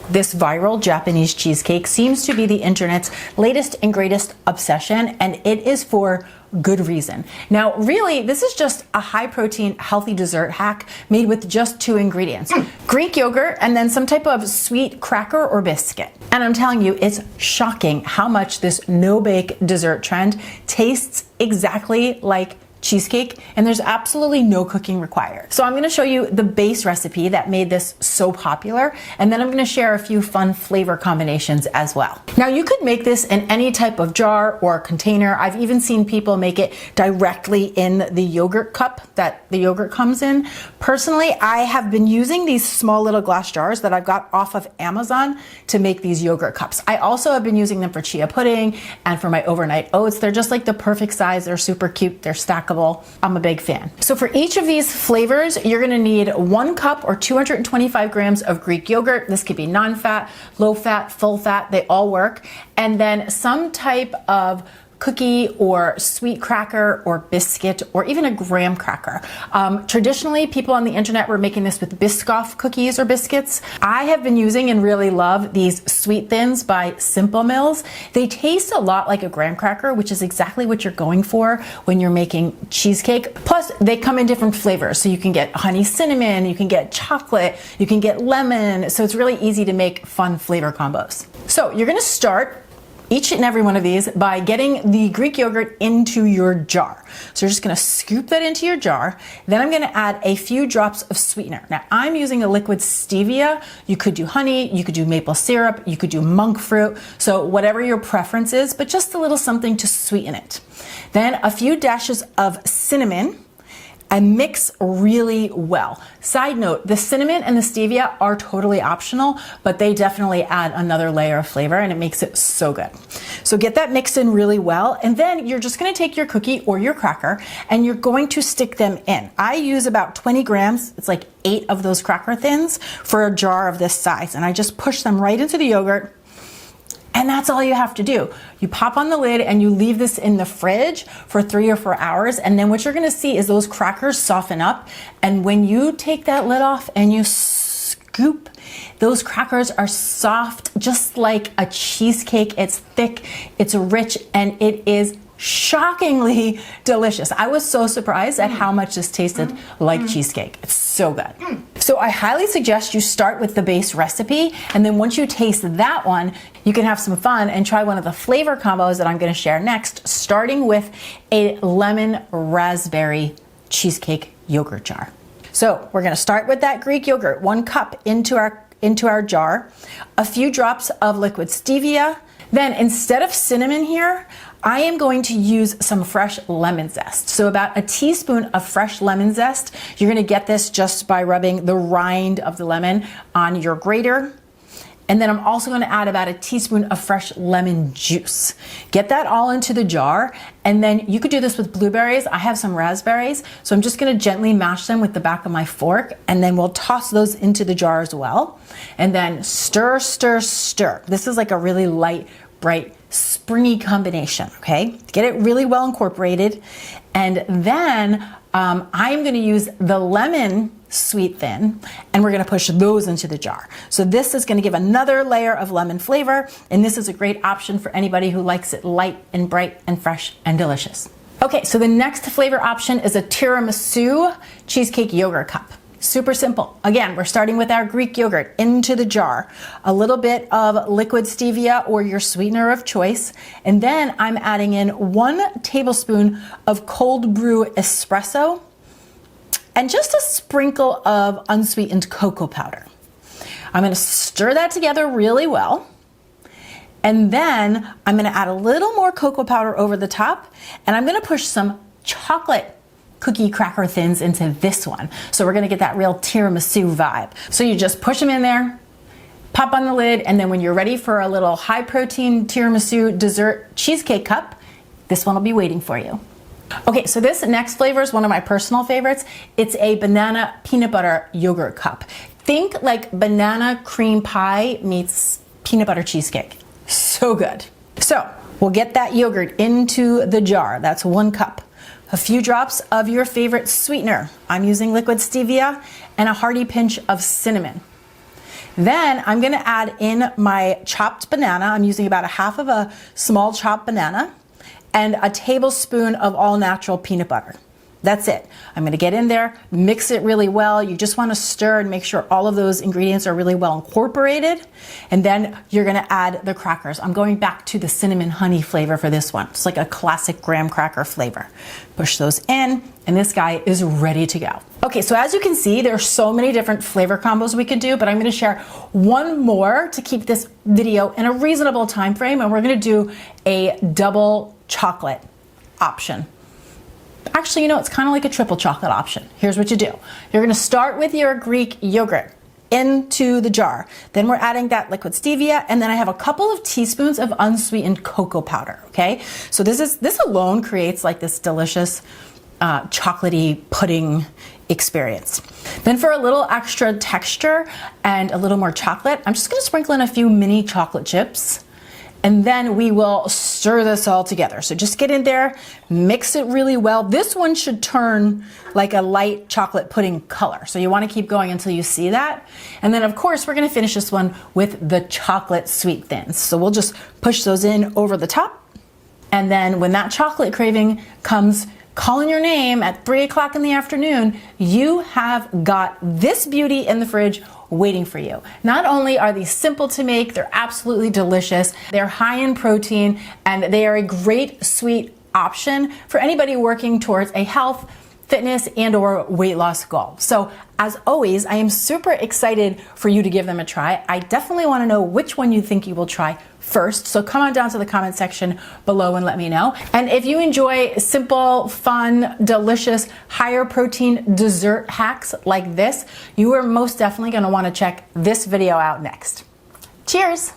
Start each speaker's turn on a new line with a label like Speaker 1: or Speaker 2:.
Speaker 1: This viral Japanese cheesecake seems to be the internet's latest and greatest obsession, and it is for good reason. Now, really, this is just a high protein, healthy dessert hack made with just 2 ingredients. Greek yogurt and then some type of sweet cracker or biscuit. And I'm telling you, it's shocking how much this no-bake dessert trend tastes exactly like cheesecake, and there's absolutely no cooking required. So I'm going to show you the base recipe that made this so popular, and then I'm going to share a few fun flavor combinations as well. Now, you could make this in any type of jar or container. I've even seen people make it directly in the yogurt cup that the yogurt comes in. Personally, I have been using these small little glass jars that I've got off of Amazon to make these yogurt cups. I also have been using them for chia pudding and for my overnight oats. They're just like the perfect size. They're super cute. They're stackable. I'm a big fan. So for each of these flavors, you're gonna need 1 cup or 225 grams of Greek yogurt. This could be non-fat, low-fat, full-fat, they all work. And then some type of cookie or sweet cracker or biscuit or even a graham cracker. Traditionally, people on the internet were making this with Biscoff cookies or biscuits. I have been using and really love these Sweet Thins by Simple Mills. They taste a lot like a graham cracker, which is exactly what you're going for when you're making cheesecake. Plus, they come in different flavors. So you can get honey cinnamon, you can get chocolate, you can get lemon. So it's really easy to make fun flavor combos. So you're gonna start each and every one of these by getting the Greek yogurt into your jar. So you're just gonna scoop that into your jar. Then I'm gonna add a few drops of sweetener. Now I'm using a liquid stevia. You could do honey, you could do maple syrup, you could do monk fruit. So whatever your preference is, but just a little something to sweeten it. Then a few dashes of cinnamon, and mix really well. Side note, the cinnamon and the stevia are totally optional, but they definitely add another layer of flavor and it makes it so good. So get that mixed in really well, and then you're just gonna take your cookie or your cracker and you're going to stick them in. I use about 20 grams, it's like 8 of those cracker thins for a jar of this size, and I just push them right into the yogurt. And that's all you have to do. You pop on the lid and you leave this in the fridge for 3 or 4 hours. And then what you're gonna see is those crackers soften up. And when you take that lid off and you scoop, those crackers are soft, just like a cheesecake. It's thick, it's rich, and it is shockingly delicious. I was so surprised at how much this tasted like cheesecake. It's so good. So I highly suggest you start with the base recipe, and then once you taste that one, you can have some fun and try one of the flavor combos that I'm gonna share next, starting with a lemon raspberry cheesecake yogurt jar. So we're gonna start with that Greek yogurt, 1 cup into our jar, a few drops of liquid stevia. Then instead of cinnamon here, I am going to use some fresh lemon zest. So about a teaspoon of fresh lemon zest. You're gonna get this just by rubbing the rind of the lemon on your grater. And then I'm also gonna add about a teaspoon of fresh lemon juice. Get that all into the jar, and then you could do this with blueberries. I have some raspberries, so I'm just gonna gently mash them with the back of my fork, and then we'll toss those into the jar as well. And then stir, stir, stir. This is like a really light, bright, springy combination, okay? Get it really well incorporated. And then I'm gonna use the lemon Sweet Thin, and we're gonna push those into the jar. So this is gonna give another layer of lemon flavor, and this is a great option for anybody who likes it light and bright and fresh and delicious. Okay, so the next flavor option is a tiramisu cheesecake yogurt cup. Super simple. Again, we're starting with our Greek yogurt into the jar, a little bit of liquid stevia or your sweetener of choice, and then I'm adding in 1 tablespoon of cold brew espresso and just a sprinkle of unsweetened cocoa powder. I'm gonna stir that together really well, and then I'm gonna add a little more cocoa powder over the top, and I'm gonna push some chocolate cookie cracker thins into this one. So we're gonna get that real tiramisu vibe. So you just push them in there, pop on the lid, and then when you're ready for a little high protein tiramisu dessert cheesecake cup, this one will be waiting for you. Okay, so this next flavor is one of my personal favorites. It's a banana peanut butter yogurt cup. Think like banana cream pie meets peanut butter cheesecake. So good. So we'll get that yogurt into the jar. That's 1 cup. A few drops of your favorite sweetener. I'm using liquid stevia and a hearty pinch of cinnamon. Then I'm gonna add in my chopped banana. I'm using about a half of a small chopped banana and a tablespoon of all natural peanut butter. That's it. I'm gonna get in there, mix it really well. You just wanna stir and make sure all of those ingredients are really well incorporated. And then you're gonna add the crackers. I'm going back to the cinnamon honey flavor for this one. It's like a classic graham cracker flavor. Push those in, and this guy is ready to go. Okay, so as you can see, there are so many different flavor combos we could do, but I'm gonna share one more to keep this video in a reasonable time frame, and we're gonna do a double chocolate option. Actually, you know, it's kind of like a triple chocolate option. Here's what you do. You're gonna start with your Greek yogurt into the jar. Then we're adding that liquid stevia, and then I have a couple of teaspoons of unsweetened cocoa powder, okay? So this alone creates like this delicious chocolatey pudding experience. Then for a little extra texture and a little more chocolate, I'm just gonna sprinkle in a few mini chocolate chips. And then we will stir this all together. So just get in there, mix it really well. This one should turn like a light chocolate pudding color. So you wanna keep going until you see that. And then of course, we're gonna finish this one with the chocolate sweet thins. So we'll just push those in over the top. And then when that chocolate craving comes calling your name at 3 o'clock in the afternoon, you have got this beauty in the fridge waiting for you. Not only are these simple to make, they're absolutely delicious, they're high in protein, and they are a great sweet option for anybody working towards a health, fitness, and or weight loss goal. So as always, I am super excited for you to give them a try. I definitely want to know which one you think you will try first. So come on down to the comment section below and let me know. And if you enjoy simple, fun, delicious, higher protein dessert hacks like this, you are most definitely going to want to check this video out next. Cheers!